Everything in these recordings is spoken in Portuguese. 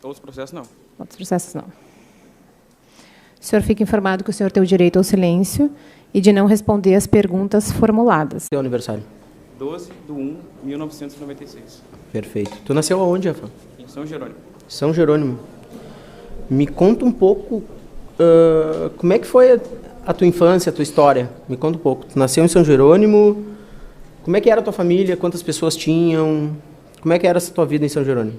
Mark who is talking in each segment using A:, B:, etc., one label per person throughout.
A: Outros processos, não.
B: Outros processos, não. O senhor fica informado que o senhor tem o direito ao silêncio e de não responder às perguntas formuladas.
C: Teu aniversário?
A: 12/1/1996.
C: Perfeito. Tu nasceu aonde, Rafa?
A: Em São Jerônimo.
C: São Jerônimo. Me conta um pouco como é que foi a tua infância, a tua história. Me conta um pouco. Tu nasceu em São Jerônimo. Como é que era a tua família? Quantas pessoas tinham? Como é que era essa tua vida em São Jerônimo?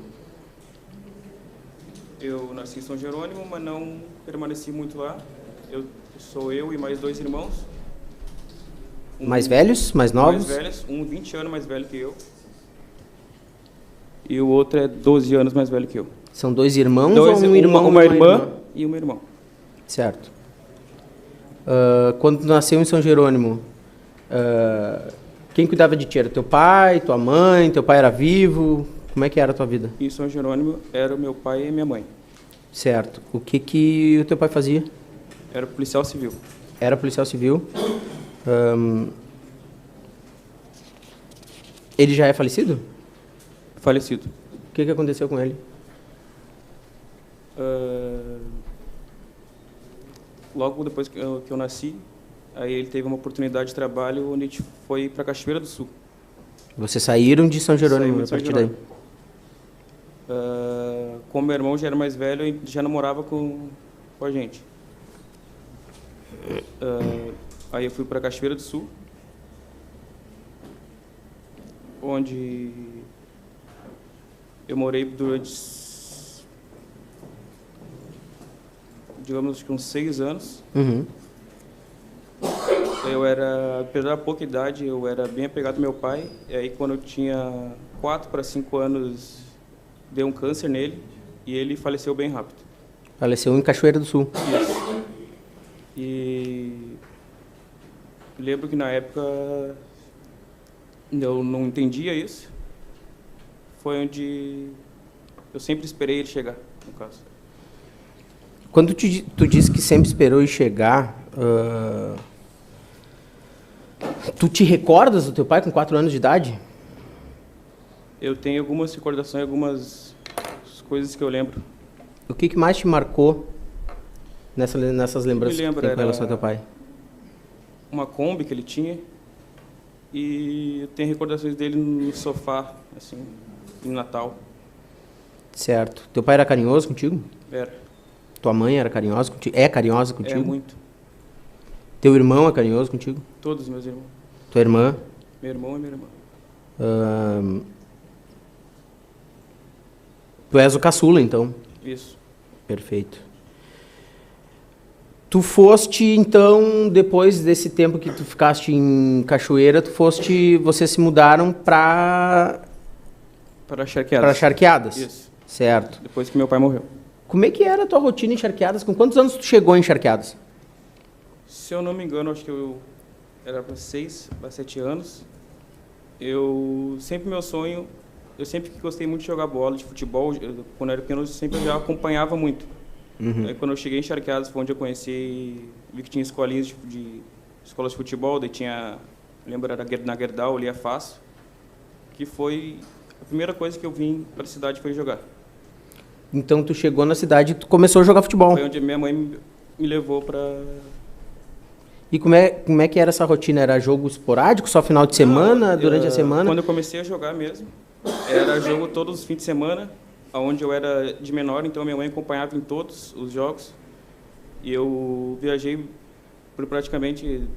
A: Eu nasci em São Jerônimo, mas não permaneci muito lá. Sou eu e mais 2 irmãos.
C: Mais velhos? Mais novos?
A: Mais velhos. 20 anos mais velho que eu. E o outro é 12 anos mais velho que eu.
C: São 2 irmãos ou um irmão
A: uma irmã e um irmão.
C: Certo. Quando tu nasceu em São Jerônimo, quem cuidava de ti? Era teu pai, tua mãe? Teu pai era vivo? Como é que era a tua vida?
A: Em São Jerônimo era o meu pai e minha mãe.
C: Certo. O que o teu pai fazia?
A: Era policial civil.
C: Era policial civil. Ele já é falecido?
A: Falecido.
C: O que aconteceu com ele?
A: Logo depois que eu nasci, aí ele teve uma oportunidade de trabalho onde a gente foi para Cachoeira do Sul.
C: Vocês saíram de São Jerônimo a partir daí?
A: Como meu irmão já era mais velho, ele já não morava com a gente. Aí eu fui para Cachoeira do Sul, onde eu morei durante, digamos que uns 6 anos.
C: Uhum.
A: Apesar da pouca idade, eu era bem apegado ao meu pai. E aí, quando eu tinha 4 para 5 anos, deu um câncer nele e ele faleceu bem rápido.
C: Faleceu em Cachoeira do Sul.
A: Isso. E lembro que na época eu não entendia isso. Foi onde eu sempre esperei ele chegar, no caso.
C: Quando tu disse que sempre esperou ele chegar, tu te recordas do teu pai com 4 anos de idade?
A: Eu tenho algumas recordações, algumas coisas que eu lembro.
C: O que mais te marcou nessas lembranças que tu tem com relação ao teu pai?
A: Uma Kombi que ele tinha, e eu tenho recordações dele no sofá, assim, no Natal.
C: Certo. Teu pai era carinhoso contigo?
A: Era.
C: Tua mãe era carinhosa contigo? É carinhosa contigo?
A: É, muito.
C: Teu irmão é carinhoso contigo?
A: Todos os meus irmãos.
C: Tua irmã?
A: Meu irmão e minha irmã.
C: Tu és o caçula, então?
A: Isso.
C: Perfeito. Tu foste, então, depois desse tempo que tu ficaste em Cachoeira, vocês se mudaram para
A: Charqueadas.
C: Para Charqueadas?
A: Isso.
C: Certo.
A: Depois que meu pai morreu.
C: Como é que era a tua rotina em Charqueadas? Com quantos anos tu chegou em Charqueadas?
A: Se eu não me engano, acho que eu era para 6 para 7 anos. Meu sonho, eu sempre gostei muito de jogar bola, de futebol. Quando eu era pequeno, eu sempre já acompanhava muito.
C: Uhum.
A: Aí, quando eu cheguei em Charqueadas, foi onde eu vi que tinha escolinhas escolas de futebol, daí tinha, lembro, era na Gerdau, ali a Fácil, que foi a primeira coisa que eu vim para a cidade, foi jogar.
C: Então tu chegou na cidade e tu começou a jogar futebol.
A: Foi onde minha mãe me levou para...
C: E como é que era essa rotina? Era jogo esporádico, só final de semana, durante a semana?
A: Quando eu comecei a jogar mesmo, era jogo todos os fins de semana, onde eu era de menor, então minha mãe acompanhava em todos os jogos. E eu viajei por praticamente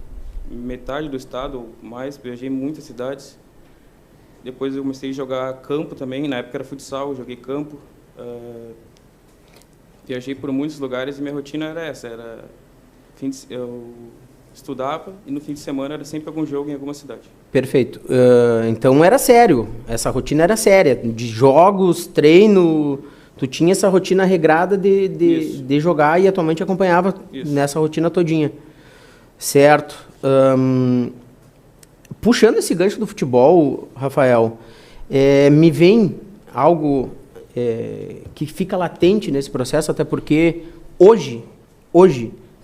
A: metade do estado, ou mais, viajei em muitas cidades. Depois eu comecei a jogar campo também, na época era futsal, eu joguei campo. Viajei por muitos lugares e minha rotina era essa, eu estudava e no fim de semana era sempre algum jogo em alguma cidade.
C: Perfeito. Então era sério, essa rotina era séria, de jogos, treino, tu tinha essa rotina regrada de jogar e a tua mãe te acompanhava nessa rotina todinha. Certo. Puxando esse gancho do futebol, Rafael, me vem algo que fica latente nesse processo, até porque hoje,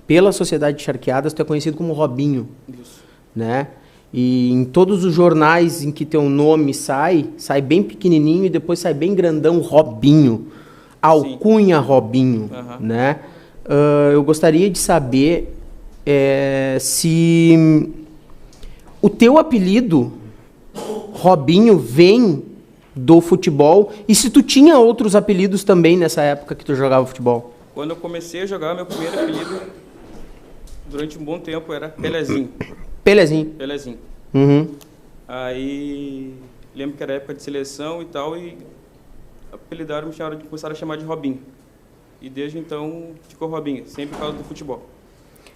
C: pela sociedade de Charqueadas, tu é conhecido como Robinho.
A: Isso.
C: Né? E em todos os jornais em que teu nome sai bem pequenininho e depois sai bem grandão, Robinho. alcunha Robinho,
A: Aham.
C: né? Eu gostaria de saber se o teu apelido, Robinho, vem do futebol e se tu tinha outros apelidos também nessa época que tu jogava futebol.
A: Quando eu comecei a jogar, meu primeiro apelido, durante um bom tempo, era Pelezinho.
C: Pelezinho.
A: Pelezinho.
C: Uhum.
A: Aí, lembro que era época de seleção e tal, e apelidaram, começaram a chamar de Robinho. E desde então, ficou Robinho, sempre por causa do futebol.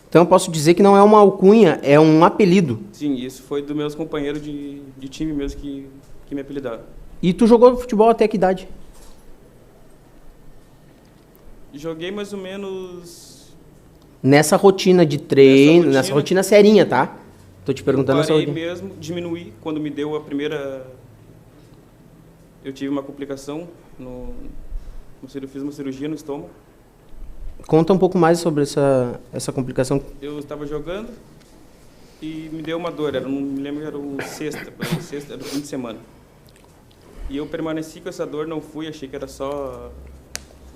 C: Então eu posso dizer que não é uma alcunha, é um apelido.
A: Sim, isso foi dos meus companheiros de time mesmo que me apelidaram.
C: E tu jogou futebol até que idade?
A: Joguei mais ou menos...
C: Nessa rotina de treino, nessa rotina serinha, tá? Tô te perguntando essa
A: parei
C: rotina.
A: mesmo, diminuí quando me deu a primeira... Eu tive uma complicação, fiz uma cirurgia no estômago.
C: Conta um pouco mais sobre essa complicação.
A: Eu estava jogando e me deu uma dor, não me lembro, era o sexta, era o fim de semana. E eu permaneci com essa dor, não fui, achei que era só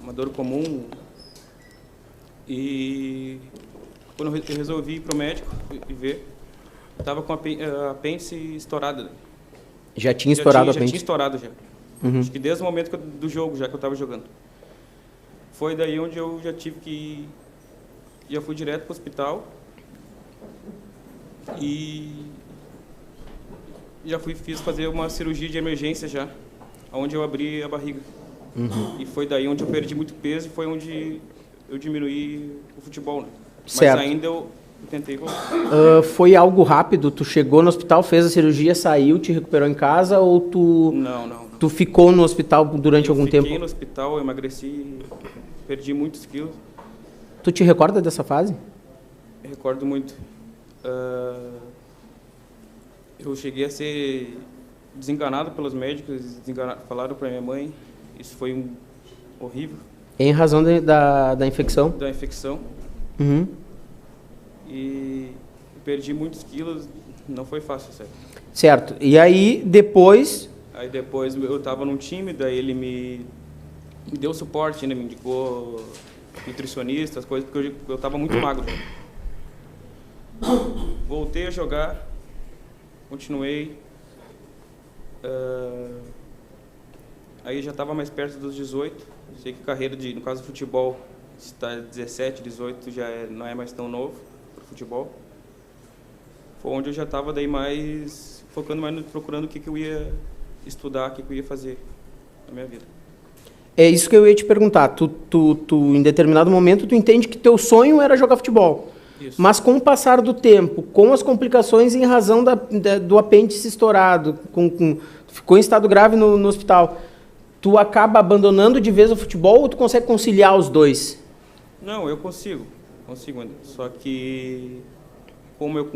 A: uma dor comum. E quando eu resolvi ir para o médico e ver, eu estava com a apêndice estourada.
C: Já tinha estourado a
A: Já
C: apêndice?
A: tinha estourado já.
C: Uhum.
A: Acho que desde o momento do jogo, já que eu estava jogando. Foi daí onde eu já tive que... Já fui direto para o hospital. E já fiz fazer uma cirurgia de emergência já, onde eu abri a barriga.
C: Uhum.
A: E foi daí onde eu perdi muito peso e foi onde eu diminuí o futebol, né?
C: Certo.
A: Mas ainda eu tentei voltar.
C: Foi algo rápido? Tu chegou no hospital, fez a cirurgia, saiu, te recuperou em casa ou
A: Não.
C: tu ficou no hospital durante algum tempo?
A: Eu fiquei no hospital, eu emagreci, perdi muitos quilos.
C: Tu te recorda dessa fase?
A: Eu recordo muito. Eu cheguei a ser desenganado pelos médicos, falaram para minha mãe, isso foi horrível.
C: Em razão da infecção?
A: Da infecção.
C: Uhum.
A: E perdi muitos quilos, não foi fácil, certo?
C: Certo. E aí, depois...
A: Aí depois eu estava num time, daí ele me deu suporte, né? Me indicou nutricionista, as coisas, porque eu estava muito magro. Voltei a jogar, continuei. Aí já estava mais perto dos 18. Sei que carreira no caso do futebol, se está 17, 18, não é mais tão novo para o futebol. Foi onde eu já estava daí mais focando mais procurando o que eu ia estudar, o que eu ia fazer na minha vida.
C: É isso que eu ia te perguntar. Tu em determinado momento, tu entende que teu sonho era jogar futebol.
A: Isso.
C: Mas com o passar do tempo, com as complicações em razão do apêndice estourado, ficou em estado grave no hospital, tu acaba abandonando de vez o futebol ou tu consegue conciliar os dois?
A: Não, eu consigo ainda. Só que como eu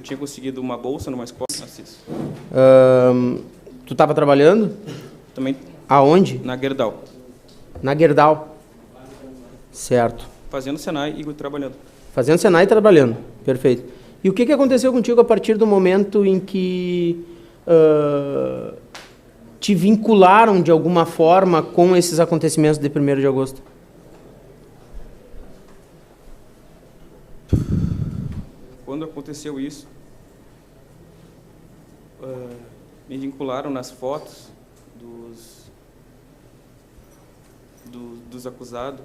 A: tinha conseguido uma bolsa numa escola, Assis.
C: Tu estava trabalhando?
A: Também
C: Aonde?
A: na Gerdau.
C: Na Gerdau. Certo.
A: Fazendo Senai e trabalhando.
C: Fazendo Senai e trabalhando. Perfeito. E o que aconteceu contigo a partir do momento em que te vincularam de alguma forma com esses acontecimentos de 1º de agosto?
A: Quando aconteceu isso, me vincularam nas fotos dos acusados.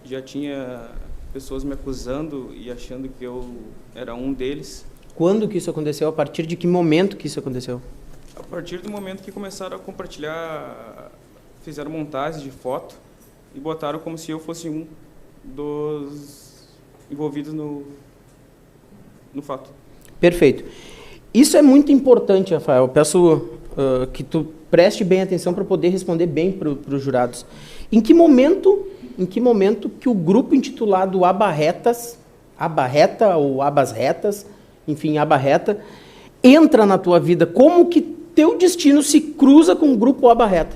A: Já tinha pessoas me acusando e achando que eu era um deles.
C: Quando que isso aconteceu? A partir de que momento que isso aconteceu?
A: A partir do momento que começaram a compartilhar, fizeram montagem de foto e botaram como se eu fosse um dos envolvidos no fato.
C: Perfeito. Isso é muito importante, Rafael. Eu peço que tu preste bem atenção para poder responder bem para os jurados. Em que momento que o grupo intitulado Abarretas, Abarreta ou Abas Retas, enfim, Abarreta, entra na tua vida? Como que teu destino se cruza com o grupo Abarreta?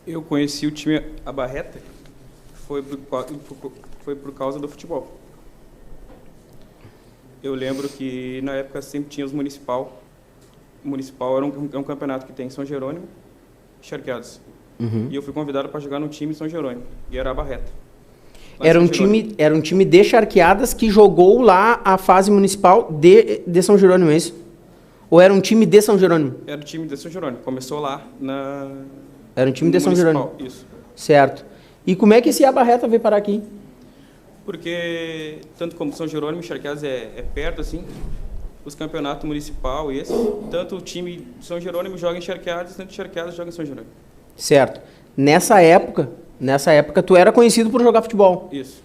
A: Eu conheci o time Abarreta, foi por causa do futebol. Eu lembro que na época sempre tinha os municipal municipal é um campeonato que tem São Jerônimo e Charqueadas. E eu fui convidado para jogar no time São Jerônimo, e era a Barreta.
C: Era um time de Charqueadas que jogou lá a fase municipal de São Jerônimo, é isso? Ou era um time de São Jerônimo?
A: Era o time de São Jerônimo, começou lá na...
C: Era um time de São Jerônimo.
A: Isso.
C: Certo. E como é que esse Abarreta veio parar aqui?
A: Porque, tanto como São Jerônimo e Charqueadas é perto, assim, os campeonatos municipal e esse, tanto o time de São Jerônimo joga em Charqueadas, tanto Charqueadas joga em São Jerônimo.
C: Certo. Nessa época, tu era conhecido por jogar futebol.
A: Isso.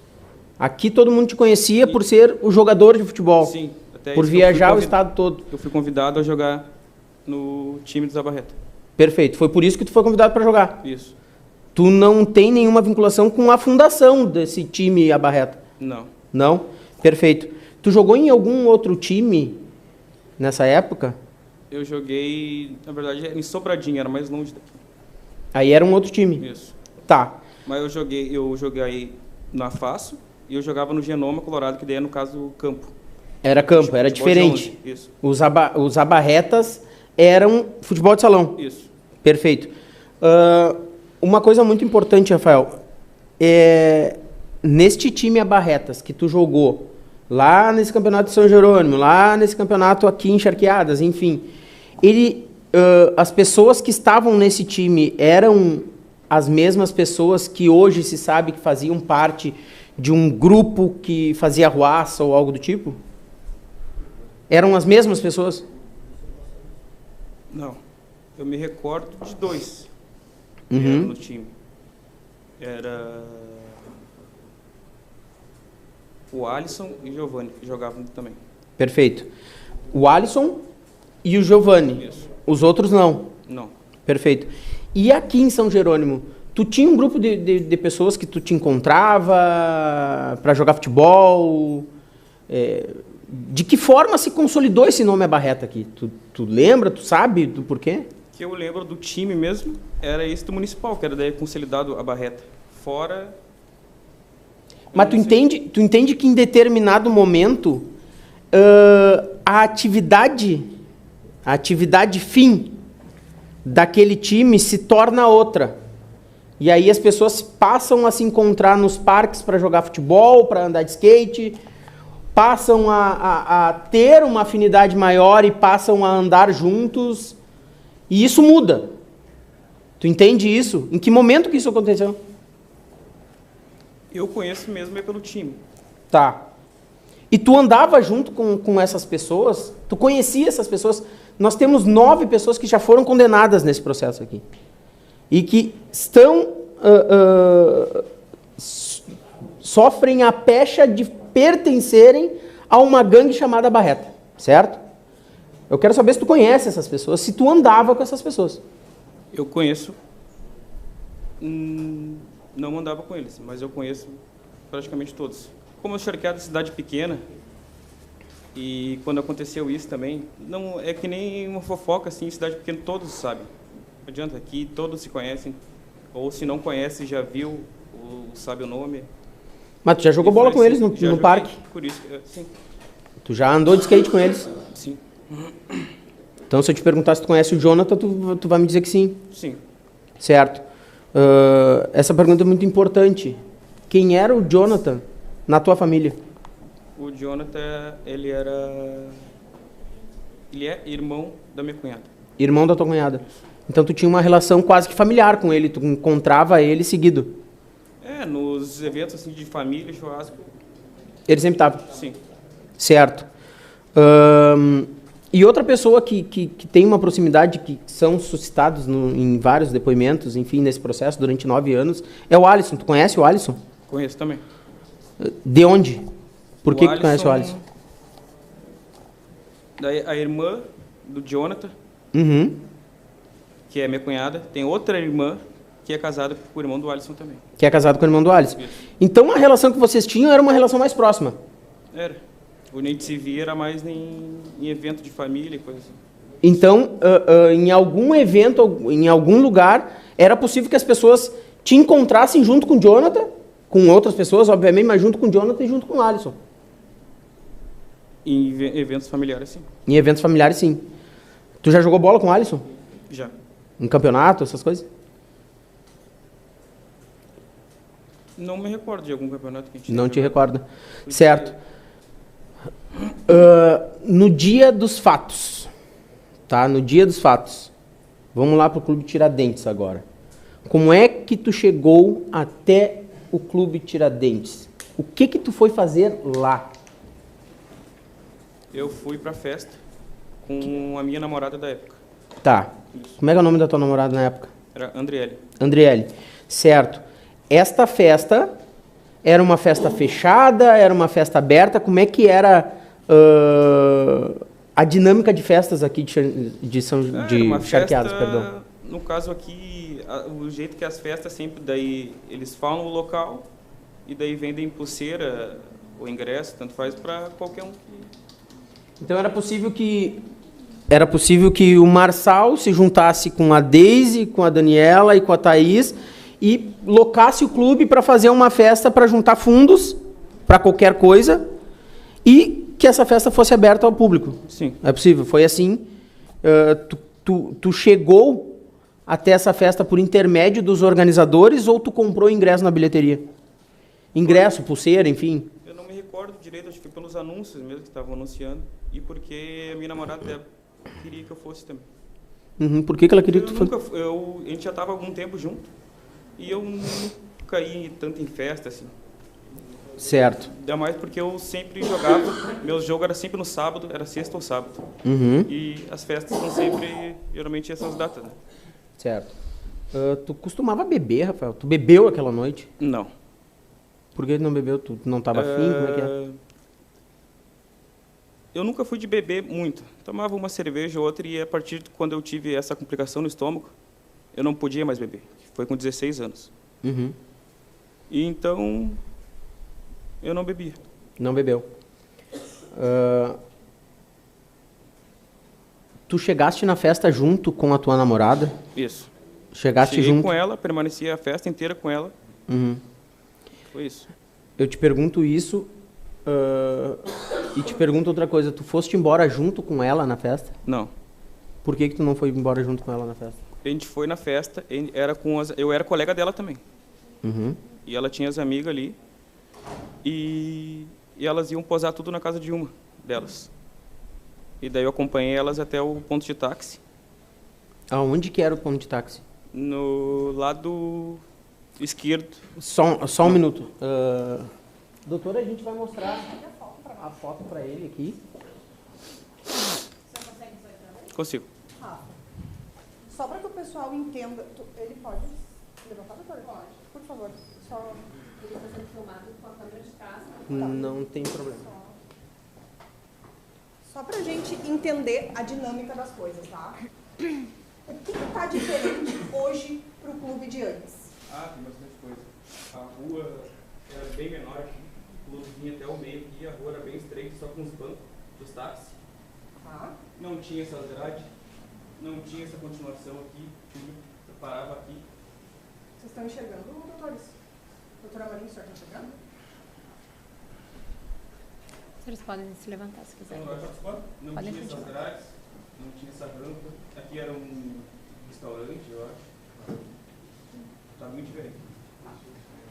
C: Aqui todo mundo te conhecia por ser o jogador de futebol.
A: Sim. Até
C: por viajar o estado todo.
A: Eu fui convidado a jogar no time do Zabarreta.
C: Perfeito. Foi por isso que tu foi convidado para jogar.
A: Isso.
C: Tu não tem nenhuma vinculação com a fundação desse time Abarreta?
A: Não.
C: Não? Perfeito. Tu jogou em algum outro time nessa época?
A: Eu joguei, na verdade, em Sobradinho, era mais longe daqui.
C: Aí era um outro time?
A: Isso.
C: Tá.
A: Mas eu joguei na Faço e eu jogava no Genoma Colorado, que daí é, no caso, o campo.
C: Era campo, era diferente.
A: Isso.
C: Os Abarretas eram futebol de salão.
A: Isso.
C: Perfeito. Uma coisa muito importante, Rafael, neste time Abarretas que tu jogou, lá nesse campeonato de São Jerônimo, lá nesse campeonato aqui em Charqueadas, enfim, as pessoas que estavam nesse time eram as mesmas pessoas que hoje se sabe que faziam parte de um grupo que fazia arruaça ou algo do tipo? Eram as mesmas pessoas?
A: Não. Eu me recordo de dois que eram no time. Era o Alisson e o Giovanni, que jogavam também.
C: Perfeito. O Alisson e o Giovanni.
A: Isso.
C: Os outros não?
A: Não.
C: Perfeito. E aqui em São Jerônimo, tu tinha um grupo de pessoas que tu te encontrava para jogar futebol? De que forma se consolidou esse nome Abarreta aqui? Tu lembra? Tu sabe do porquê?
A: Que eu lembro do time mesmo, era esse do Municipal, que era daí consolidado Abarreta. Fora...
C: Mas tu entende que em determinado momento a atividade fim daquele time se torna outra. E aí as pessoas passam a se encontrar nos parques para jogar futebol, para andar de skate, passam a ter uma afinidade maior e passam a andar juntos. E isso muda. Tu entende isso? Em que momento que isso aconteceu?
A: Eu conheço mesmo pelo time.
C: Tá. E tu andava junto com essas pessoas? Tu conhecia essas pessoas? Nós temos 9 pessoas que já foram condenadas nesse processo aqui. E que sofrem a pecha de pertencerem a uma gangue chamada Barreta. Certo? Eu quero saber se tu conhece essas pessoas, se tu andava com essas pessoas.
A: Eu conheço. Não andava com eles, mas eu conheço praticamente todos. Como eu Charqueadas, cidade pequena, e quando aconteceu isso também, não é que nem uma fofoca assim, cidade pequena, todos sabem. Não adianta, aqui todos se conhecem, ou se não conhece, já viu, ou sabe o nome.
C: Mas tu já jogou bola com eles no parque?
A: Por isso, sim.
C: Tu já andou de skate com eles?
A: Sim.
C: Então, se eu te perguntar se tu conhece o Jonathan, tu vai me dizer que sim?
A: Sim.
C: Certo. Essa pergunta é muito importante. Quem era o Jonathan na tua família?
A: O Jonathan, ele é irmão da minha cunhada.
C: Irmão da tua cunhada. Então, tu tinha uma relação quase que familiar com ele, tu encontrava ele seguido?
A: Nos eventos assim, de família, churrasco.
C: Ele sempre estava?
A: Sim.
C: Certo. E outra pessoa que tem uma proximidade, que são suscitados em vários depoimentos, enfim, nesse processo, durante 9 anos, é o Alisson. Tu conhece o Alisson?
A: Conheço também.
C: De onde? Por que tu conhece o Alisson?
A: Daí a irmã do Jonathan, que é minha cunhada, tem outra irmã que é casada com o irmão do Alisson também.
C: Que é casado com o irmão do Alisson. Isso. Então, a relação que vocês tinham era uma relação mais próxima?
A: Era. O Neide se via era mais em evento de família e coisa assim.
C: Então, em algum evento, em algum lugar, era possível que as pessoas te encontrassem junto com o Jonathan, com outras pessoas, obviamente, mas junto com o Jonathan e junto com o Alisson?
A: Em eventos familiares, sim.
C: Em eventos familiares, sim. Tu já jogou bola com o Alisson?
A: Já.
C: Em campeonato, essas coisas?
A: Não me recordo de algum campeonato que a gente
C: Não
A: tenha
C: te
A: jogado.
C: recorda.
A: Porque-
C: Certo. No dia dos fatos, tá? No dia dos fatos. Vamos lá pro Clube Tiradentes agora. Como é que tu chegou até o Clube Tiradentes? O que tu foi fazer lá?
A: Eu fui pra festa com a minha namorada da época.
C: Tá. Como é que é o nome da tua namorada na época?
A: Era Andriele.
C: Andriele. Certo. Esta festa era uma festa fechada? Era uma festa aberta? Como é que era a dinâmica de festas aqui de
A: Era uma
C: Charqueadas,
A: festa,
C: perdão?
A: no caso aqui, o jeito que as festas sempre, daí eles falam o local e daí vendem pulseira ou ingresso, tanto faz para qualquer um.
C: Então era possível que o Marçal se juntasse com a Deise, com a Daniela e com a Thaís e locasse o clube para fazer uma festa para juntar fundos para qualquer coisa e que essa festa fosse aberta ao público.
A: Sim.
C: É possível. Foi assim. Tu chegou até essa festa por intermédio dos organizadores ou tu comprou ingresso na bilheteria? Ingresso, pulseira, enfim.
A: Eu não me recordo direito, acho que foi pelos anúncios mesmo que estavam anunciando e porque a minha namorada queria que eu fosse também.
C: Uhum. Por que ela queria que tu fosse?
A: A gente já estava há algum tempo junto e eu nunca ia tanto em festa assim.
C: Certo.
A: Ainda mais porque eu sempre jogava, meu jogo era sempre no sábado, era sexta ou sábado.
C: Uhum.
A: E as festas são sempre, geralmente, essas datas, né?
C: Certo. Tu costumava beber, Rafael? Tu bebeu aquela noite?
A: Não.
C: Por que tu não bebeu? Tu não estava afim? Como é que é?
A: Eu nunca fui de beber muito. Tomava uma cerveja ou outra e a partir de quando eu tive essa complicação no estômago, eu não podia mais beber. Foi com 16 anos.
C: Uhum.
A: E então, eu não bebia.
C: Não bebeu. Tu chegaste na festa junto com a tua namorada?
A: Isso.
C: Chegaste
A: Cheguei
C: junto?
A: com ela, permaneci a festa inteira com ela.
C: Uhum.
A: Foi isso.
C: Eu te pergunto isso e te pergunto outra coisa. Tu foste embora junto com ela na festa?
A: Não.
C: Por que tu não foi embora junto com ela na festa?
A: A gente foi na festa, eu era colega dela também.
C: Uhum.
A: E ela tinha as amigas ali. E elas iam posar tudo na casa de uma delas. E daí eu acompanhei elas até o ponto de táxi.
C: Aonde que era o ponto de táxi?
A: No lado esquerdo.
C: Só um minuto. Doutora, a gente vai mostrar a foto para ele aqui.
A: Consigo.
D: Só para que o pessoal entenda, ele pode levantar, doutora? Pode. Por favor. Só...
B: Ele está sendo filmado com a câmera de trás.
C: Não tem problema.
D: Só para a gente entender a dinâmica das coisas, tá? O que está diferente hoje para o clube de antes?
A: Tem bastante coisa. A rua era bem menor aqui. O clube vinha até o meio aqui. A rua era bem estreita, só com os bancos dos táxis.
D: Tá?
A: Não tinha essa grade. Não tinha essa continuação aqui. Tudo parava aqui.
D: Vocês estão enxergando, doutores? Doutora Marinho, o senhor está enxergando?
B: Vocês podem se levantar se quiserem.
A: Não
B: Podem
A: tinha essas
B: continuar.
A: grades, não tinha essa rampa. Aqui era um restaurante, eu acho. Tá muito diferente.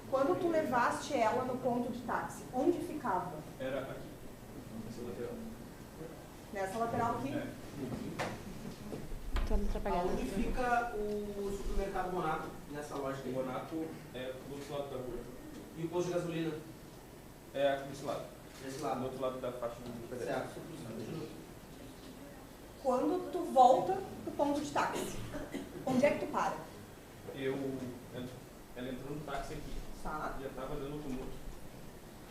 D: Quando tu levaste ela no ponto de táxi, onde ficava?
A: Era aqui, nessa lateral.
D: Nessa lateral aqui?
A: É.
B: Estou atrapalhando.
C: Aonde fica o supermercado Bonato nessa loja aqui?
A: O Bonato é do outro lado da rua.
C: E o posto de gasolina?
A: É aqui desse lado.
C: Desse
A: Do
C: lado.
A: outro lado da faixa do pedestre.
C: Certo.
D: Quando tu volta pro ponto de táxi, onde é que tu para?
A: Ela entrou no táxi aqui,
D: Tá?
A: já estava dando tumulto.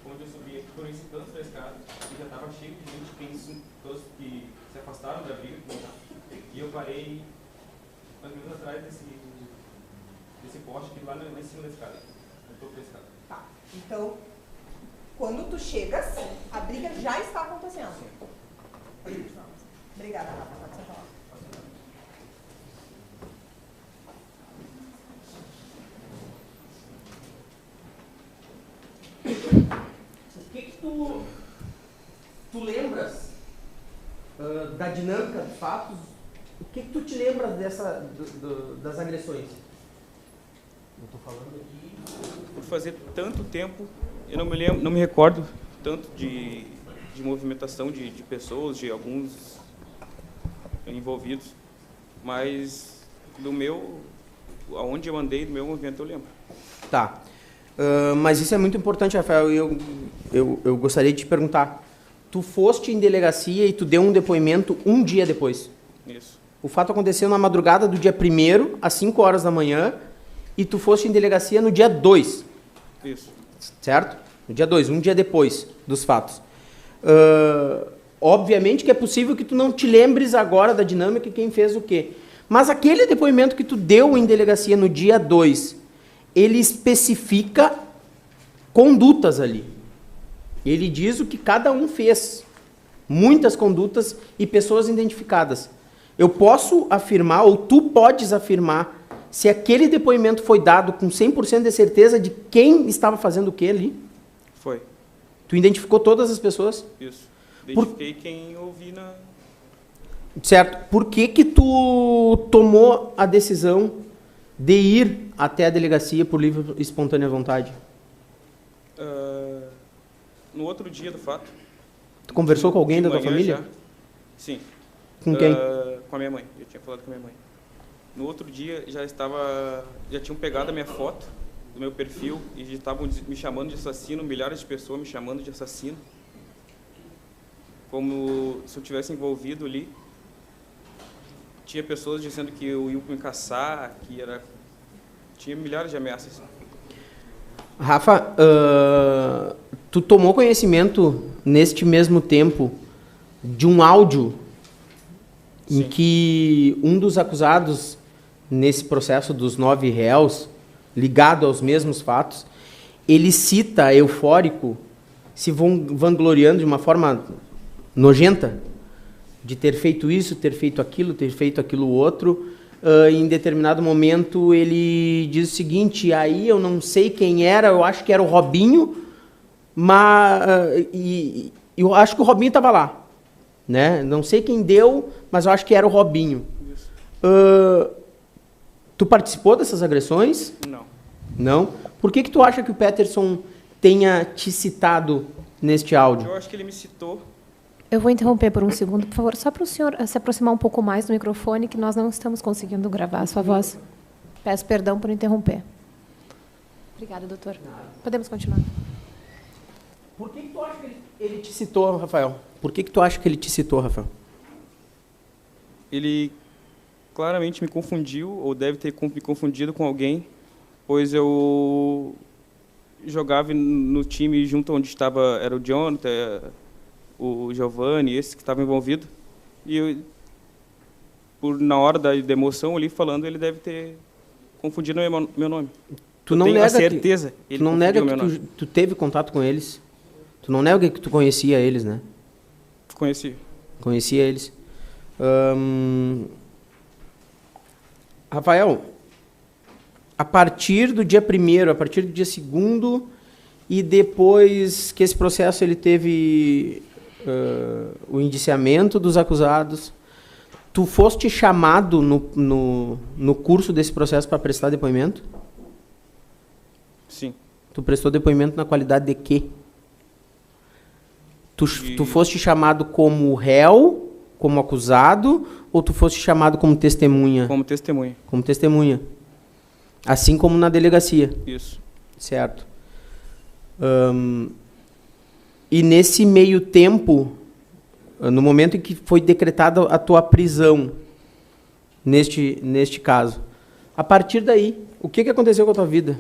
A: Quando eu subi aqui, foram esse canto da escada, e já estava cheio de gente, todos que se afastaram da briga. E eu parei mais ou menos atrás desse poste aqui lá em cima da escada, no topo da escada.
D: Tá. Então, quando tu chegas, a briga já está acontecendo. Pode continuar. Obrigada, Rafa. Pode sentar lá.
C: O que tu lembras da dinâmica dos fatos O que tu te lembra das agressões? Eu estou falando aqui...
A: Por fazer tanto tempo, eu não me recordo tanto de movimentação de pessoas, de alguns envolvidos, mas aonde eu andei, do meu movimento, eu lembro.
C: Tá. Mas isso é muito importante, Rafael. Eu gostaria de te perguntar. Tu foste em delegacia e tu deu um depoimento um dia depois.
A: Isso.
C: O fato aconteceu na madrugada do dia 1º, às 5 horas da manhã, e tu foste em delegacia no dia 2.
A: Isso.
C: Certo? No dia 2, um dia depois dos fatos. Obviamente que é possível que tu não te lembres agora da dinâmica e quem fez o quê. Mas aquele depoimento que tu deu em delegacia no dia 2, ele especifica condutas ali. Ele diz o que cada um fez. Muitas condutas e pessoas identificadas. Eu posso afirmar, ou tu podes afirmar, se aquele depoimento foi dado com 100% de certeza de quem estava fazendo o que ali?
A: Foi.
C: Tu identificou todas as pessoas?
A: Isso. Identifiquei quem ouvi na...
C: Certo. Por que que tu tomou a decisão de ir até a delegacia por livre e espontânea vontade?
A: No outro dia do fato.
C: Tu conversou com alguém da tua família?
A: Já. Sim.
C: Com quem?
A: Com a minha mãe. Eu tinha falado com a minha mãe. No outro dia já tinham pegado a minha foto do meu perfil e já estavam me chamando de assassino, milhares de pessoas me chamando de assassino. Como se eu tivesse envolvido ali. Tinha pessoas dizendo que eu ia me caçar, tinha milhares de ameaças.
C: Rafa, tu tomou conhecimento neste mesmo tempo de um áudio em que um dos acusados nesse processo dos 9 réus, ligado aos mesmos fatos, ele cita eufórico, se vangloriando de uma forma nojenta, de ter feito isso, ter feito aquilo outro. Em determinado momento ele diz o seguinte: aí eu não sei quem era, eu acho que era o Robinho, mas eu acho que o Robinho estava lá, né? Não sei quem deu, mas eu acho que era o Robinho. Tu participou dessas agressões?
A: Não.
C: Não? Por que tu acha que o Peterson tenha te citado neste áudio?
A: Eu acho que ele me citou.
B: Eu vou interromper por um segundo, por favor, só para o senhor se aproximar um pouco mais do microfone, que nós não estamos conseguindo gravar a sua voz. Peço perdão por interromper. Obrigada, doutor. Podemos continuar.
C: Por que tu acha que ele te citou, Rafael? Por que tu acha que ele te citou, Rafael?
A: Ele claramente me confundiu, ou deve ter me confundido com alguém, pois eu jogava no time junto onde estava, era o Jonathan, o Giovanni, esse que estava envolvido, e na hora da emoção ali falando, ele deve ter confundido meu nome.
C: Tu não nega
A: certeza.
C: Tu não nega que tu teve contato com eles? Tu não nega que tu conhecia eles, né?
A: Conheci.
C: Conhecia eles. Rafael, a partir do dia 1º, a partir do dia 2º, e depois que esse processo ele teve o indiciamento dos acusados, tu foste chamado no curso desse processo para prestar depoimento?
A: Sim.
C: Tu prestou depoimento na qualidade de quê? Tu foste chamado como réu, como acusado, ou tu foste chamado como testemunha?
A: Como testemunha.
C: Como testemunha. Assim como na delegacia.
A: Isso.
C: Certo. E nesse meio tempo, no momento em que foi decretada a tua prisão, neste caso, a partir daí, o que aconteceu com a tua vida?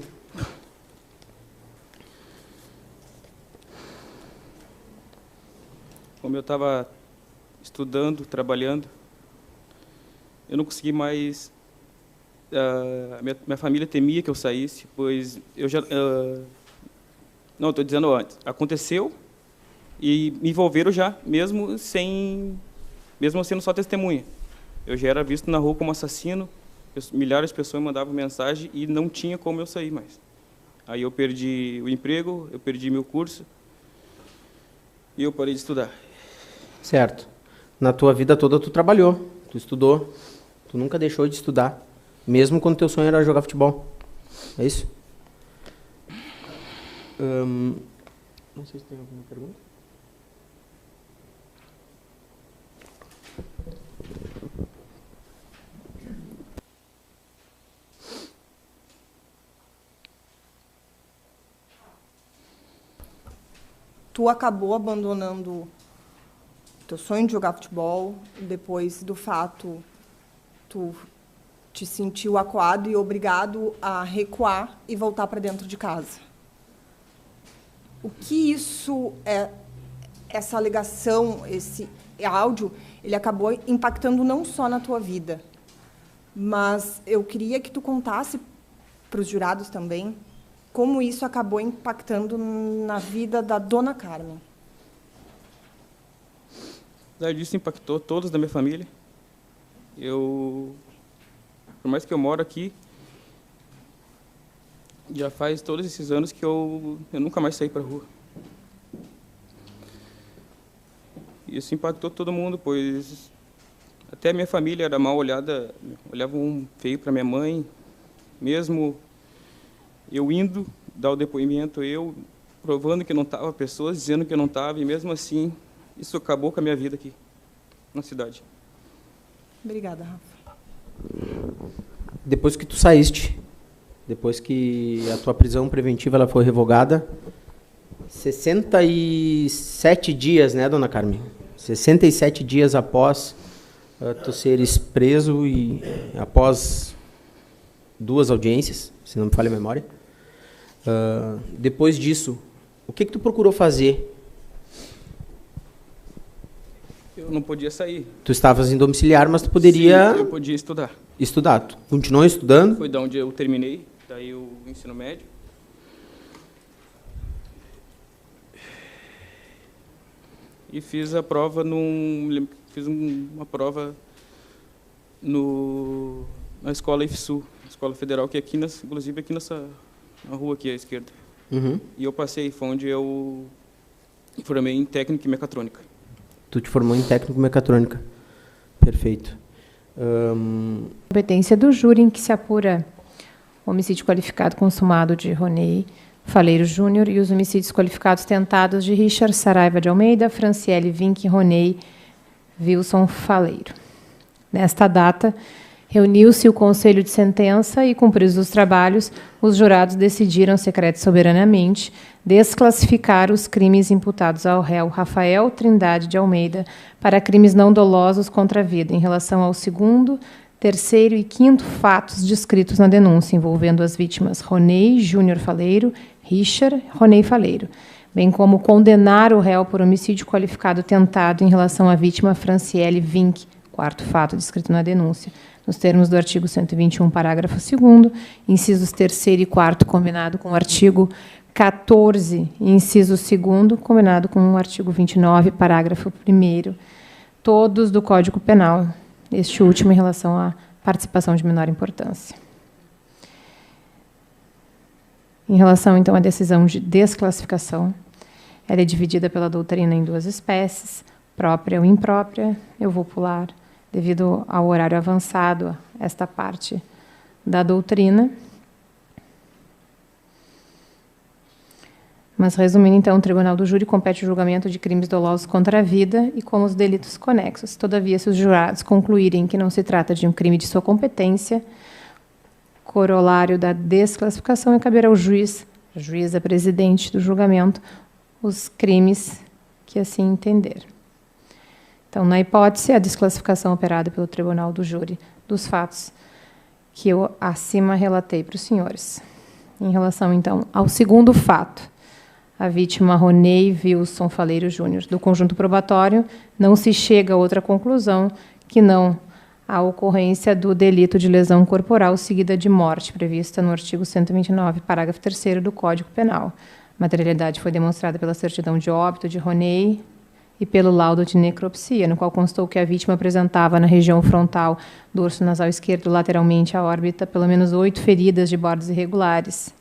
A: Como eu estava estudando, trabalhando, eu não consegui mais... minha família temia que eu saísse, pois eu já... não, estou dizendo antes. Aconteceu e me envolveram já, mesmo sendo só testemunha. Eu já era visto na rua como assassino, milhares de pessoas mandavam mensagem e não tinha como eu sair mais. Aí eu perdi o emprego, eu perdi meu curso e eu parei de estudar.
C: Certo. Na tua vida toda tu trabalhou. Tu estudou, tu nunca deixou de estudar, mesmo quando teu sonho era jogar futebol. É isso? Não sei se tem alguma pergunta.
D: Tu acabou abandonando teu sonho de jogar futebol, depois do fato, tu te sentiu acuado e obrigado a recuar e voltar para dentro de casa. O que isso é, essa alegação, esse áudio, ele acabou impactando não só na tua vida, mas eu queria que tu contasse para os jurados também como isso acabou impactando na vida da dona Carmen.
A: Isso impactou todos da minha família. Por mais que eu moro aqui, já faz todos esses anos que eu nunca mais saí para a rua. Isso impactou todo mundo, pois até a minha família era mal olhada, olhavam feio para minha mãe, mesmo eu indo dar o depoimento, eu provando que não estava, pessoas dizendo que eu não estava, e mesmo assim, isso acabou com a minha vida aqui, na cidade.
D: Obrigada, Rafa.
C: Depois que tu saíste, depois que a tua prisão preventiva ela foi revogada, 67 dias, né, dona Carmen? 67 dias após tu seres preso e após 2 audiências, se não me falha a memória. Depois disso, o que tu procurou fazer?
A: Eu não podia sair.
C: Tu estavas em domiciliar, mas tu poderia...
A: Sim, eu podia estudar.
C: Estudar. Tu continuou estudando?
A: Foi da onde eu terminei, daí o ensino médio. E fiz a prova uma prova na escola IFSU, escola federal, que é aqui, inclusive aqui na rua aqui à esquerda.
C: Uhum.
A: E eu passei, foi onde eu formei em técnica e mecatrônica.
C: Tu te formou em técnico mecatrônica. Perfeito.
B: Competência do júri em que se apura o homicídio qualificado consumado de Ronei Faleiro Júnior e os homicídios qualificados tentados de Richard Saraiva de Almeida, Franciele Vinck e Ronei Wilson Faleiro. Nesta data, reuniu-se o Conselho de Sentença e, cumpridos os trabalhos, os jurados decidiram, secreto e soberanamente, desclassificar os crimes imputados ao réu Rafael Trindade de Almeida para crimes não dolosos contra a vida, em relação ao 2º, 3º e 5º fatos descritos na denúncia, envolvendo as vítimas Ronei Júnior Faleiro, Richard Ronei Faleiro, bem como condenar o réu por homicídio qualificado tentado em relação à vítima Franciele Vinck, 4º fato descrito na denúncia, nos termos do artigo 121, parágrafo 2º, incisos 3º e 4º, combinado com o artigo 14, inciso 2º, combinado com o artigo 29, parágrafo 1º, todos do Código Penal, este último em relação à participação de menor importância. Em relação, então, à decisão de desclassificação, ela é dividida pela doutrina em 2 espécies, própria ou imprópria. Eu vou pular, devido ao horário avançado, esta parte da doutrina. Mas, resumindo, então, o Tribunal do Júri compete o julgamento de crimes dolosos contra a vida e com os delitos conexos. Todavia, se os jurados concluírem que não se trata de um crime de sua competência, corolário da desclassificação é caber ao juiz, a juíza presidente do julgamento, os crimes que assim entender. Então, na hipótese, a desclassificação operada pelo Tribunal do Júri dos fatos que eu acima relatei para os senhores. Em relação, então, ao 2º fato, a vítima Ronei Wilson Faleiro Júnior, do conjunto probatório, não se chega a outra conclusão que não a ocorrência do delito de lesão corporal seguida de morte, prevista no artigo 129, parágrafo 3º do Código Penal. A materialidade foi demonstrada pela certidão de óbito de Ronei e pelo laudo de necropsia, no qual constou que a vítima apresentava na região frontal, dorso nasal esquerdo, lateralmente à órbita, pelo menos 8 feridas de bordos irregulares.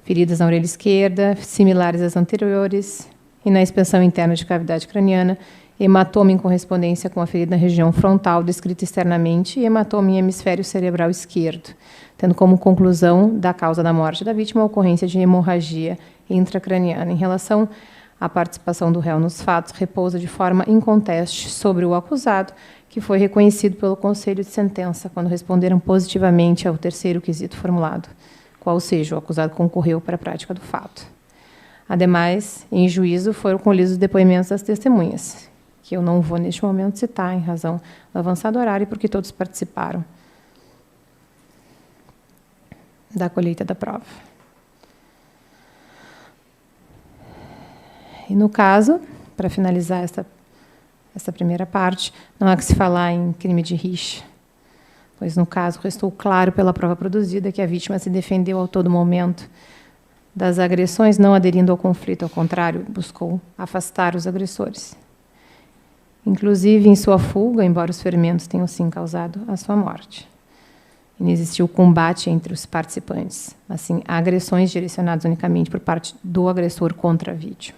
B: Feridas na orelha esquerda, similares às anteriores, e na expansão interna de cavidade craniana, hematoma em correspondência com a ferida na região frontal, descrita externamente, e hematoma em hemisfério cerebral esquerdo, tendo como conclusão da causa da morte da vítima a ocorrência de hemorragia intracraniana. Em relação à participação do réu nos fatos, repousa de forma inconteste sobre o acusado, que foi reconhecido pelo Conselho de Sentença quando responderam positivamente ao terceiro quesito formulado, qual seja, o acusado concorreu para a prática do fato. Ademais, em juízo, foram colhidos os depoimentos das testemunhas, que eu não vou, neste momento, citar, em razão do avançado horário, porque todos participaram da colheita da prova. E, no caso, para finalizar esta primeira parte, não há que se falar em crime de rixa, pois, no caso, restou claro pela prova produzida que a vítima se defendeu a todo momento das agressões, não aderindo ao conflito, ao contrário, buscou afastar os agressores. Inclusive, em sua fuga, embora os ferimentos tenham, sim, causado a sua morte. E não existiu combate entre os participantes, assim, agressões direcionadas unicamente por parte do agressor contra a vítima.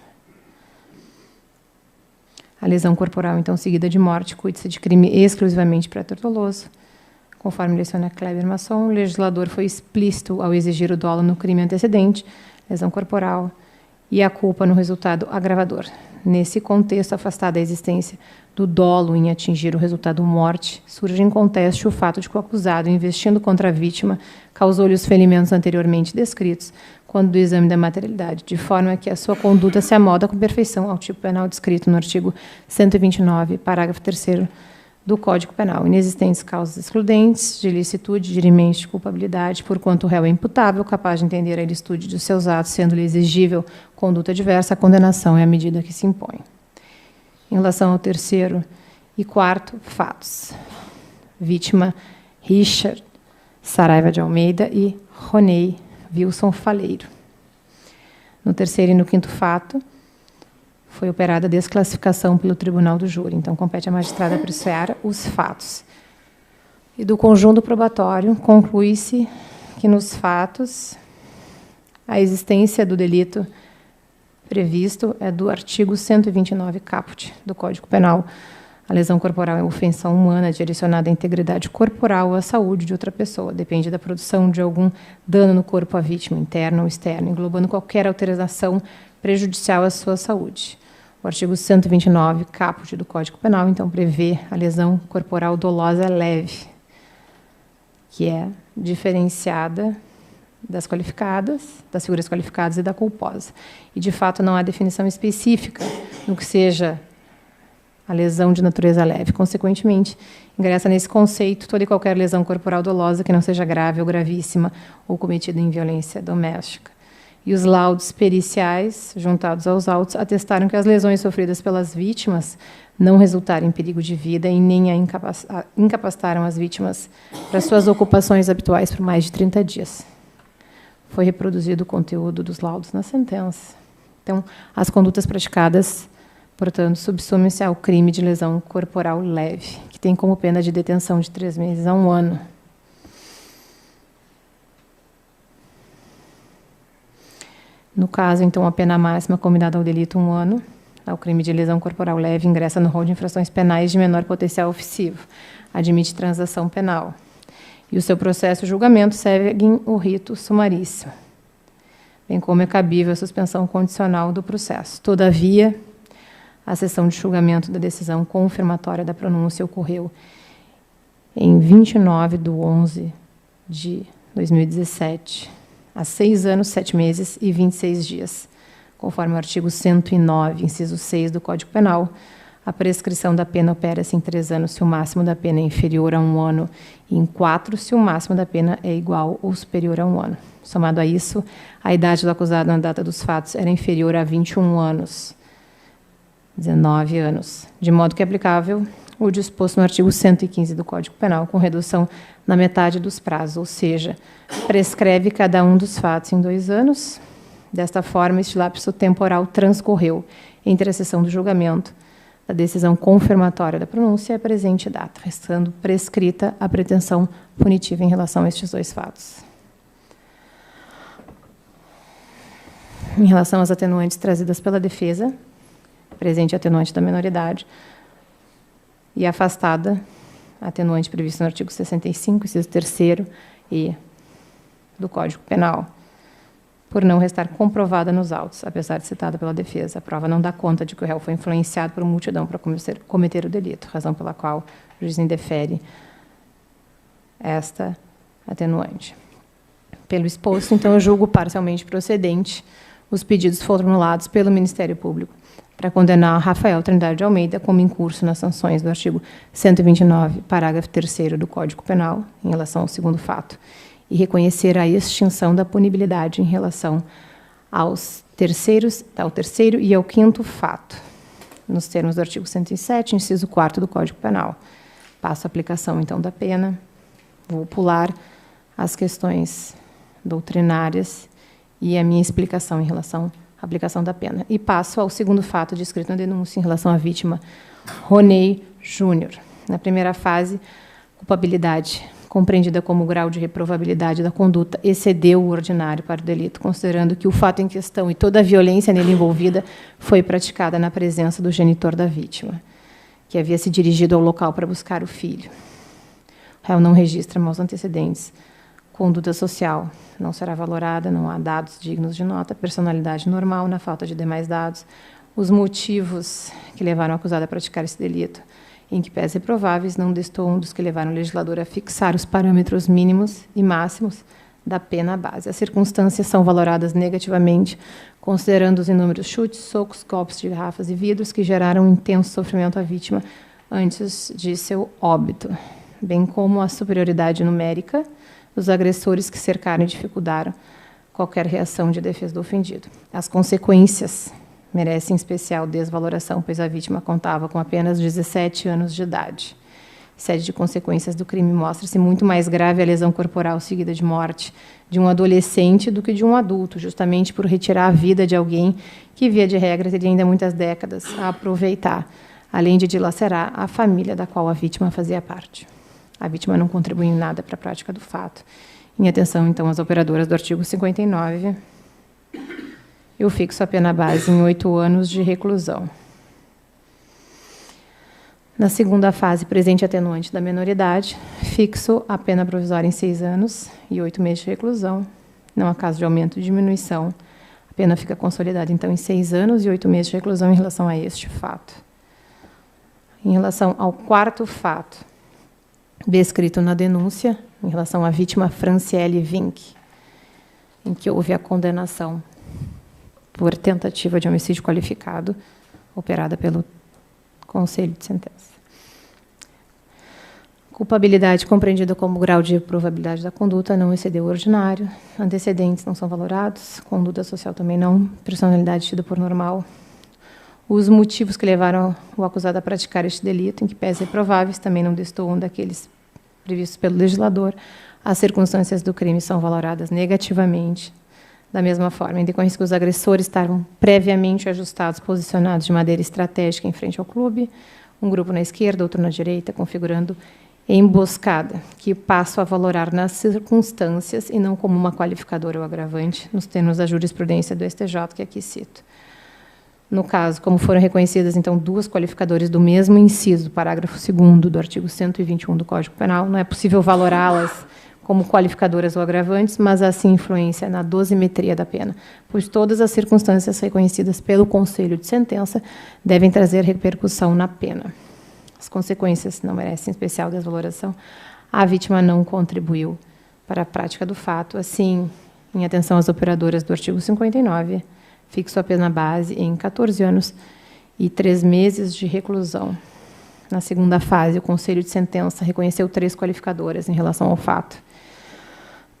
B: A lesão corporal, então, seguida de morte, cuida-se de crime exclusivamente pré-tortuoso. Conforme leciona Kleber Masson, o legislador foi explícito ao exigir o dolo no crime antecedente, lesão corporal, e a culpa no resultado agravador. Nesse contexto, afastada a existência do dolo em atingir o resultado morte, surge em conteste o fato de que o acusado, investindo contra a vítima, causou-lhe os ferimentos anteriormente descritos, quando do exame da materialidade, de forma que a sua conduta se amolda com perfeição ao tipo penal descrito no artigo 129, parágrafo 3º do Código Penal. Inexistentes causas excludentes de ilicitude, dirimente de culpabilidade, porquanto o réu é imputável, capaz de entender a ilicitude dos seus atos, sendo-lhe exigível conduta diversa, a condenação é a medida que se impõe. Em relação ao terceiro e quarto fatos, vítima Richard Saraiva de Almeida e Ronei Wilson Faleiro. No terceiro e no quinto fato, foi operada a desclassificação pelo Tribunal do Júri. Então, compete à magistrada apreciar os fatos. E do conjunto probatório, conclui-se que nos fatos a existência do delito previsto é do artigo 129 caput do Código Penal. A lesão corporal é ofensa humana direcionada à integridade corporal ou à saúde de outra pessoa. Depende da produção de algum dano no corpo à vítima, interno ou externo, englobando qualquer alteração prejudicial à sua saúde. O artigo 129, caput do Código Penal, então, prevê a lesão corporal dolosa leve, que é diferenciada das qualificadas, das figuras qualificadas e da culposa. E, de fato, não há definição específica no que seja a lesão de natureza leve. Consequentemente, ingressa nesse conceito toda e qualquer lesão corporal dolosa que não seja grave ou gravíssima ou cometida em violência doméstica. E os laudos periciais, juntados aos autos, atestaram que as lesões sofridas pelas vítimas não resultaram em perigo de vida e nem incapacitaram as vítimas para suas ocupações habituais por mais de 30 dias. Foi reproduzido o conteúdo dos laudos na sentença. Então, as condutas praticadas, portanto, subsumem-se ao crime de lesão corporal leve, que tem como pena de detenção de 3 meses a 1 ano. No caso, então, a pena máxima combinada ao delito 1 ano, ao crime de lesão corporal leve, ingressa no rol de infrações penais de menor potencial ofensivo, admite transação penal. E o seu processo e julgamento seguem o rito sumaríssimo, bem como é cabível a suspensão condicional do processo. Todavia, a sessão de julgamento da decisão confirmatória da pronúncia ocorreu em 29/11/2017, há 6 anos, 7 meses e 26 dias. Conforme o artigo 109, inciso 6 do Código Penal, a prescrição da pena opera-se em 3 anos se o máximo da pena é inferior a 1 ano e em 4 se o máximo da pena é igual ou superior a 1 ano. Somado a isso, a idade do acusado na data dos fatos era inferior a 21 anos, 19 anos, de modo que é aplicável o disposto no artigo 115 do Código Penal, com redução na metade dos prazos, ou seja, prescreve cada um dos fatos em 2 anos. Desta forma, este lapso temporal transcorreu entre a sessão do julgamento da decisão confirmatória da pronúncia e a presente data, restando prescrita a pretensão punitiva em relação a estes 2 fatos. Em relação às atenuantes trazidas pela defesa, presente atenuante da menoridade, e afastada, atenuante previsto no artigo 65, inciso 3º e do Código Penal, por não restar comprovada nos autos, apesar de citada pela defesa. A prova não dá conta de que o réu foi influenciado por multidão para cometer o delito, razão pela qual o juiz indefere esta atenuante. Pelo exposto, então, eu julgo parcialmente procedente os pedidos formulados pelo Ministério Público para condenar Rafael Trindade de Almeida como incurso nas sanções do artigo 129, parágrafo 3º do Código Penal, em relação ao segundo fato, e reconhecer a extinção da punibilidade em relação ao terceiro e ao 5º fato, nos termos do artigo 107, inciso 4º do Código Penal. Passo a aplicação, então, da pena. Vou pular as questões doutrinárias e a minha explicação em relação à aplicação da pena. E passo ao segundo fato descrito na denúncia em relação à vítima Ronei Júnior. Na primeira fase, culpabilidade compreendida como grau de reprovabilidade da conduta excedeu o ordinário para o delito, considerando que o fato em questão e toda a violência nele envolvida foi praticada na presença do genitor da vítima, que havia se dirigido ao local para buscar o filho. O réu não registra maus antecedentes. Conduta social não será valorada, não há dados dignos de nota, personalidade normal, na falta de demais dados, os motivos que levaram o acusado a praticar esse delito, em que pese reprováveis, não destoam dos que levaram o legislador a fixar os parâmetros mínimos e máximos da pena base. As circunstâncias são valoradas negativamente, considerando os inúmeros chutes, socos, golpes de garrafas e vidros que geraram intenso sofrimento à vítima antes de seu óbito, bem como a superioridade numérica dos agressores que cercaram e dificultaram qualquer reação de defesa do ofendido. As consequências merecem especial desvaloração, pois a vítima contava com apenas 17 anos de idade. Sede de consequências do crime mostra-se muito mais grave a lesão corporal seguida de morte de um adolescente do que de um adulto, justamente por retirar a vida de alguém que, via de regra, teria ainda muitas décadas a aproveitar, além de dilacerar a família da qual a vítima fazia parte. A vítima não contribui em nada para a prática do fato. Em atenção, então, às operadoras do artigo 59, eu fixo a pena base em 8 anos de reclusão. Na segunda fase, presente atenuante da menoridade, fixo a pena provisória em 6 anos e 8 meses de reclusão. Não há caso de aumento ou diminuição. A pena fica consolidada, então, em 6 anos e 8 meses de reclusão em relação a este fato. Em relação ao quarto fato, descrito na denúncia, em relação à vítima Franciele Vink, em que houve a condenação por tentativa de homicídio qualificado, operada pelo Conselho de Sentença. Culpabilidade compreendida como grau de probabilidade da conduta não excedeu o ordinário, antecedentes não são valorados, conduta social também não, personalidade tida por normal. Os motivos que levaram o acusado a praticar este delito, em que pese reprováveis, também não destoam daqueles previstos pelo legislador. As circunstâncias do crime são valoradas negativamente. Da mesma forma, em decorrência que os agressores estavam previamente ajustados, posicionados de maneira estratégica em frente ao clube, um grupo na esquerda, outro na direita, configurando emboscada, que passo a valorar nas circunstâncias e não como uma qualificadora ou agravante, nos termos da jurisprudência do STJ, que aqui cito. No caso, como foram reconhecidas, então, 2 qualificadoras do mesmo inciso, do parágrafo 2º do artigo 121 do Código Penal, não é possível valorá-las como qualificadoras ou agravantes, mas assim influência na dosimetria da pena, pois todas as circunstâncias reconhecidas pelo Conselho de Sentença devem trazer repercussão na pena. As consequências não merecem especial desvaloração. A vítima não contribuiu para a prática do fato. Assim, em atenção às operadoras do artigo 59, fixo a pena base em 14 anos e 3 meses de reclusão. Na segunda fase, o Conselho de Sentença reconheceu 3 qualificadoras em relação ao fato.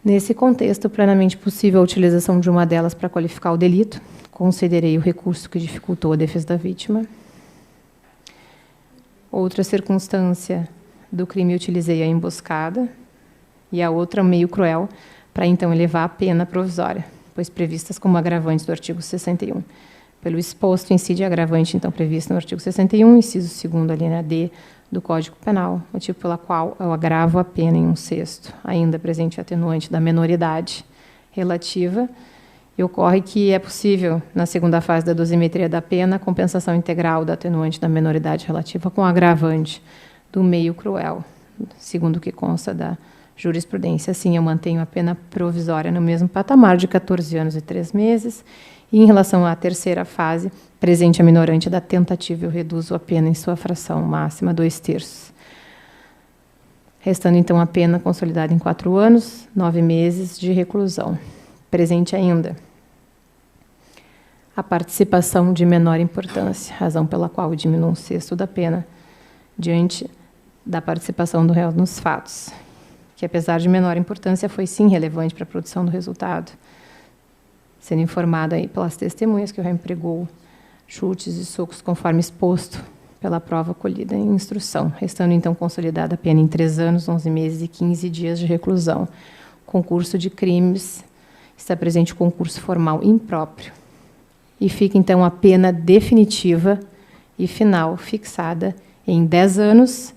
B: Nesse contexto, plenamente possível a utilização de uma delas para qualificar o delito. Considerei o recurso que dificultou a defesa da vítima. Outra circunstância do crime, utilizei a emboscada, e a outra, meio cruel, para então elevar a pena provisória, pois previstas como agravantes do artigo 61. Pelo exposto, incide agravante, então, previsto no artigo 61, inciso 2º, a linha D do Código Penal, motivo pela qual eu agravo a pena em 1/6, ainda presente atenuante da menoridade relativa, E ocorre que é possível, na segunda fase da dosimetria da pena, a compensação integral da atenuante da menoridade relativa com o agravante do meio cruel, segundo o que consta da jurisprudência. Assim, eu mantenho a pena provisória no mesmo patamar de 14 anos e 3 meses. E, em relação à terceira fase, presente a minorante da tentativa, eu reduzo a pena em sua fração máxima 2/3. Restando, então, a pena consolidada em 4 anos, 9 meses de reclusão. Presente ainda a participação de menor importância, razão pela qual eu diminuo 1/6 da pena diante da participação do réu nos fatos, que, apesar de menor importância, foi sim relevante para a produção do resultado, sendo informada aí pelas testemunhas que o réu empregou chutes e socos conforme exposto pela prova colhida em instrução, restando então consolidada a pena em 3 anos, 11 meses e 15 dias de reclusão. Concurso de crimes, está presente o concurso formal impróprio. E fica então a pena definitiva e final fixada em 10 anos,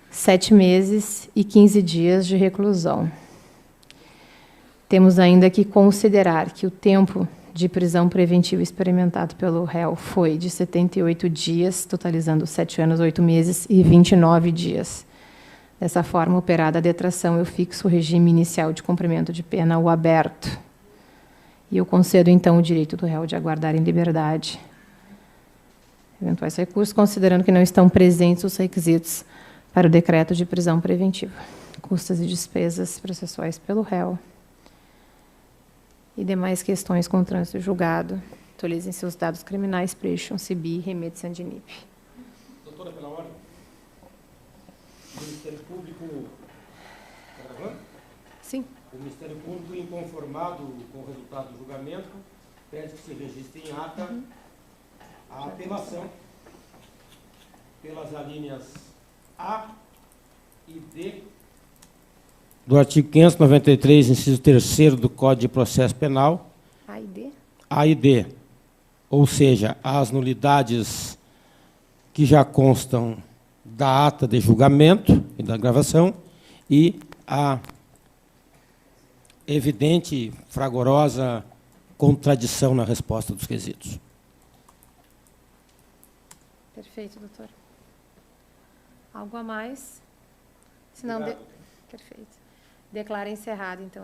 B: 7 meses e 15 dias de reclusão. Temos ainda que considerar que o tempo de prisão preventiva experimentado pelo réu foi de 78 dias, totalizando 7 anos, 8 meses e 29 dias. Dessa forma, operada a detração, eu fixo o regime inicial de cumprimento de pena, o aberto. E eu concedo, então, o direito do réu de aguardar em liberdade eventuais recursos, considerando que não estão presentes os requisitos para o decreto de prisão preventiva. Custas e despesas processuais pelo réu. E demais questões com o trânsito julgado. Atualizem-se os dados criminais, preencham CIBI, remetem-se a DINIP.
E: Doutora, pela ordem. O Ministério Público... Está gravando?
B: Sim.
E: O Ministério Público, inconformado com o resultado do julgamento, pede que se registre em ata a apelação pelas alíneas A e D do artigo 593, inciso 3º do Código de Processo Penal.
B: A e D?
E: A e D. Ou seja, as nulidades que já constam da ata de julgamento e da gravação e a evidente, fragorosa contradição na resposta dos quesitos.
B: Perfeito, doutor. Algo a mais? Se não, perfeito. Declaro encerrado, então.